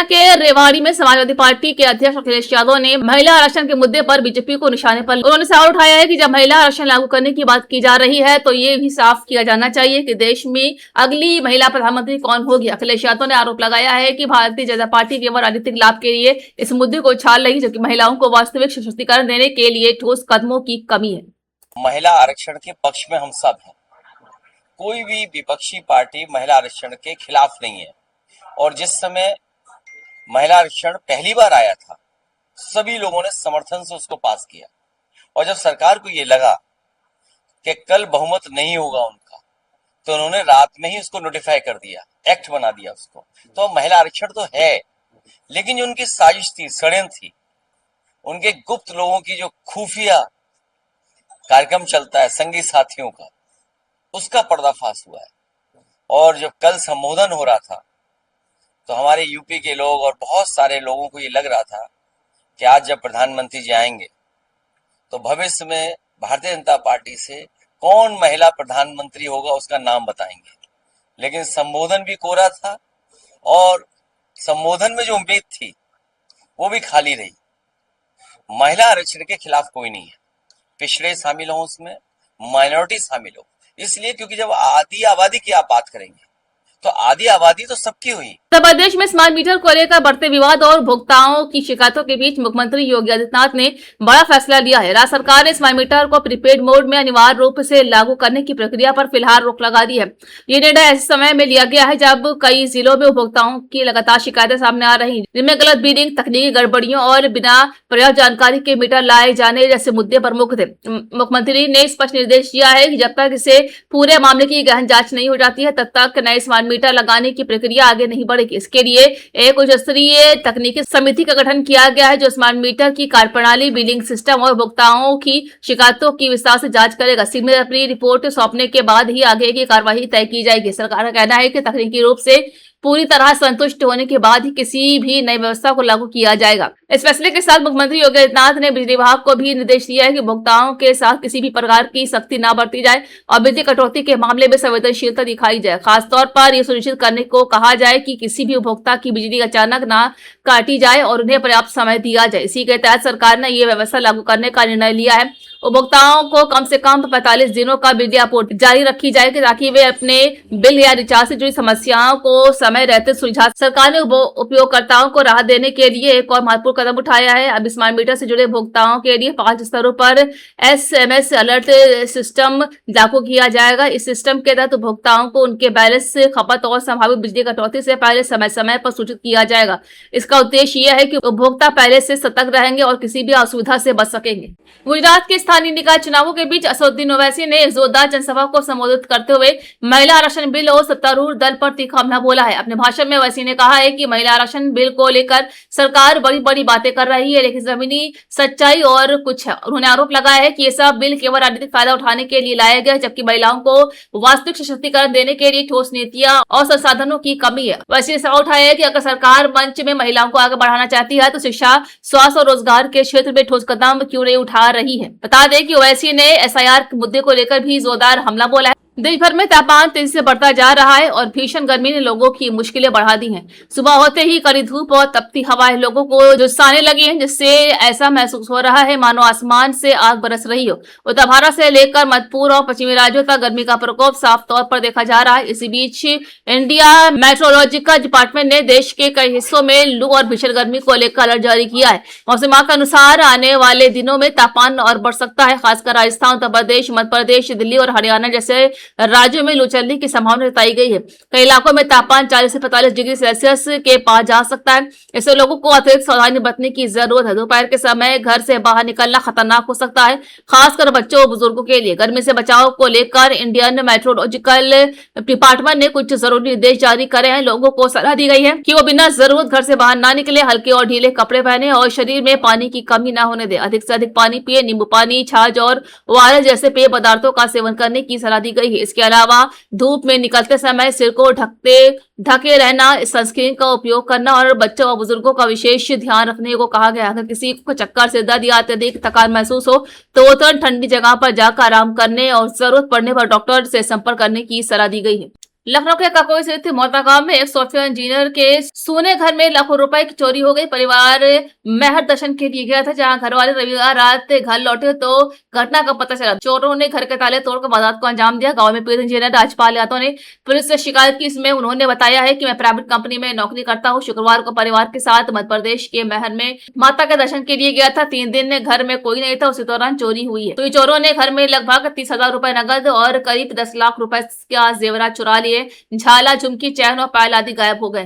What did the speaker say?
के रेवाड़ी में समाजवादी पार्टी के अध्यक्ष अखिलेश यादव ने महिला आरक्षण के मुद्दे पर बीजेपी को निशाने पर उन्होंने सवाल उठाया है कि जब महिला आरक्षण लागू करने की बात की जा रही है तो ये भी साफ किया जाना चाहिए कि देश में अगली महिला प्रधानमंत्री कौन होगी। अखिलेश यादव ने आरोप लगाया है कि भारतीय जनता पार्टी केवल राजनीतिक लाभ के लिए इस मुद्दे को उछाल रही है, जबकि महिलाओं को वास्तविक सशक्तिकरण देने के लिए ठोस कदमों की कमी है। महिला आरक्षण के पक्ष में हम सब हैं। कोई भी विपक्षी पार्टी महिला आरक्षण के खिलाफ नहीं है। और जिस समय महिला आरक्षण पहली बार आया था, सभी लोगों ने समर्थन से उसको पास किया। और जब सरकार को ये लगा कि कल बहुमत नहीं होगा उनका, तो उन्होंने रात में ही उसको नोटिफाई कर दिया, एक्ट बना दिया उसको। तो महिला आरक्षण तो है, लेकिन जो उनकी साजिश थी, षड्यंत्र थी, उनके गुप्त लोगों की जो खुफिया कार्यक्रम चलता है संगी साथियों का, उसका पर्दाफाश हुआ है। और जब कल संबोधन हो रहा था तो हमारे यूपी के लोग और बहुत सारे लोगों को ये लग रहा था कि आज जब प्रधानमंत्री जी आएंगे तो भविष्य में भारतीय जनता पार्टी से कौन महिला प्रधानमंत्री होगा उसका नाम बताएंगे। लेकिन संबोधन भी कोरा था और संबोधन में जो उम्मीद थी वो भी खाली रही। महिला आरक्षण के खिलाफ कोई नहीं है। पिछड़े शामिल हो उसमें, माइनॉरिटी शामिल हो, इसलिए क्योंकि जब आधी आबादी की आप बात करेंगे तो आधी आबादी तो सबकी हुई। उत्तर प्रदेश में स्मार्ट मीटर को लेकर बढ़ते विवाद और उपभोक्ताओं की शिकायतों के बीच मुख्यमंत्री योगी आदित्यनाथ ने बड़ा फैसला लिया है। राज्य सरकार ने स्मार्ट मीटर को प्रीपेड मोड में अनिवार्य रूप से लागू करने की प्रक्रिया पर फिलहाल रोक लगा दी है। ये निर्णय ऐसे समय में लिया गया है जब कई जिलों में उपभोक्ताओं की लगातार शिकायतें सामने आ रही, जिनमें गलत बिलिंग, तकनीकी गड़बड़ियों और बिना पर्याप्त जानकारी के मीटर लाए जाने जैसे मुद्दे प्रमुख थे। मुख्यमंत्री ने स्पष्ट निर्देश दिया है कि जब तक इसे पूरे मामले की गहन जांच नहीं हो जाती है, तब तक नए स्मार्ट मीटर लगाने की प्रक्रिया आगे नहीं बढ़ेगी। इसके लिए एक उच्च स्तरीय तकनीकी समिति का गठन किया गया है जो स्मार्ट मीटर की कार्यप्रणाली, बिलिंग सिस्टम और उपभोक्ताओं की शिकायतों की विस्तार से जांच करेगा। समिति अपनी रिपोर्ट सौंपने के बाद ही आगे की कार्यवाही तय की जाएगी। सरकार का कहना है कि तकनीकी रूप से पूरी तरह संतुष्ट होने के बाद ही किसी भी नई व्यवस्था को लागू किया जाएगा। इस फैसले के साथ मुख्यमंत्री योगी आदित्यनाथ ने बिजली विभाग को भी निर्देश दिया है कि उपभोक्ताओं के साथ किसी भी प्रकार की सख्ती न बरती जाए और बिजली कटौती के मामले में संवेदनशीलता दिखाई जाए। खासतौर पर यह सुनिश्चित करने को कहा जाए कि किसी भी उपभोक्ता की बिजली अचानक न काटी जाए और उन्हें पर्याप्त समय दिया जाए। इसी के तहत सरकार ने यह व्यवस्था लागू करने का निर्णय लिया है। उपभोक्ताओं को कम से कम 45 दिनों का बिजली आपूर्ति जारी रखी जाएगी ताकि वे अपने बिल या रिचार्ज से जुड़ी समस्याओं को समय रहते सुलझा। सरकार ने उपयोगकर्ताओं को राहत देने के लिए एक और महत्वपूर्ण कदम उठाया है। अब स्मार्ट मीटर से जुड़े उपभोक्ताओं के लिए 5 स्तरों पर SMS अलर्ट सिस्टम लागू किया जाएगा। इस सिस्टम के तहत उपभोक्ताओं को उनके बैलेंस खपत और संभावित बिजली कटौती से पहले समय समय पर सूचित किया जाएगा। इसका उद्देश्य यह है कि उपभोक्ता पहले से सतर्क रहेंगे और किसी भी असुविधा से बच सकेंगे। गुजरात के स्थानीय निकाय चुनावों के बीच असदुद्दीन ओवैसी ने एक जोरदार जनसभा को संबोधित करते हुए महिला आरक्षण बिल और सत्तारूढ़ दल पर तीखा हमला बोला है। अपने भाषण में ओवैसी ने कहा है कि महिला आरक्षण बिल को लेकर सरकार बड़ी बड़ी बातें कर रही है, लेकिन जमीनी सच्चाई और कुछ है। उन्होंने आरोप लगाया है कि ये सब बिल केवल राजनीतिक फायदा उठाने के लिए लाया गया, जबकि महिलाओं को वास्तविक सशक्तिकरण देने के लिए ठोस नीतियां और संसाधनों की कमी है। ओवैसी ने सवाल उठाया है कि अगर सरकार मंच में महिलाओं को आगे बढ़ाना चाहती है तो शिक्षा, स्वास्थ्य और रोजगार के क्षेत्र में ठोस कदम क्यों नहीं उठा रही है। बता दें कि ओवैसी ने SIR मुद्दे को लेकर भी जोरदार हमला बोला है। देश भर में तापमान तेजी से बढ़ता जा रहा है और भीषण गर्मी ने लोगों की मुश्किलें बढ़ा दी हैं। सुबह होते ही कड़ी धूप और तपती हवाएं लोगों को झुलसाने लगी हैं, जिससे ऐसा महसूस हो रहा है मानो आसमान से आग बरस रही हो। उत्तर भारत से लेकर मध्यपूर्व और पश्चिमी राज्यों तक गर्मी का प्रकोप साफ तौर पर देखा जा रहा है। इसी बीच इंडिया मेट्रोलॉजिकल डिपार्टमेंट ने देश के कई हिस्सों में लू और भीषण गर्मी को लेकर अलर्ट जारी किया है। मौसम विभाग के अनुसार आने वाले दिनों में तापमान और बढ़ सकता है। खासकर राजस्थान, उत्तर प्रदेश, मध्य प्रदेश, दिल्ली और हरियाणा जैसे राज्यों में लू चलने की संभावना जताई गई है। कई इलाकों में तापमान 40 से 45 डिग्री सेल्सियस के पास जा सकता है। इससे लोगों को अतिरिक्त सावधानी बरतने की जरूरत है। दोपहर के समय घर से बाहर निकलना खतरनाक हो सकता है, खासकर बच्चों और बुजुर्गों के लिए। गर्मी से बचाव को लेकर इंडियन मेट्रोलॉजिकल डिपार्टमेंट ने कुछ जरूरी निर्देश जारी करे हैं। लोगों को सलाह दी गई है कि वो बिना जरूरत घर से बाहर ना निकले, हल्के और ढीले कपड़े पहने और शरीर में पानी की कमी न होने दे। अधिक से अधिक पानी पिए। नींबू पानी, छाछ और ORS जैसे पेय पदार्थों का सेवन करने की सलाह दी गई है। इसके अलावा धूप में निकलते समय सिर को ढके रहना, सनस्क्रीन का उपयोग करना और बच्चों और बुजुर्गों का विशेष ध्यान रखने को कहा गया। अगर किसी को चक्कर, सिर दर्द या अत्यधिक थकान महसूस हो तो तुरंत ठंडी जगह पर जाकर आराम करने और जरूरत पड़ने पर डॉक्टर से संपर्क करने की सलाह दी गई है। लखनऊ के ककोई स्थित मोता गांव में एक सॉफ्टवेयर इंजीनियर के सोने घर में लाखों रुपए की चोरी हो गई। परिवार मेहर दर्शन के लिए गया था, जहां घर वाले रविवार रात घर लौटे तो घटना का पता चला। चोरों ने घर के ताले तोड़कर वारदात को अंजाम दिया। गांव में पीड़ित इंजीनियर राजपाल यादव ने पुलिस से शिकायत की। इसमें उन्होंने बताया है कि मैं प्राइवेट कंपनी में नौकरी करता हूँ। शुक्रवार को परिवार के साथ मध्य प्रदेश के महर में माता के दर्शन के लिए गया था। 3 दिन घर में कोई नहीं था, उसी दौरान चोरी हुई है। तो चोरों ने घर में लगभग 30,000 रुपए नगद और करीब 10 लाख रुपए का जेवरात चुरा लिए। झाला, झुमकी, चैन और पायल आदि गायब हो गए।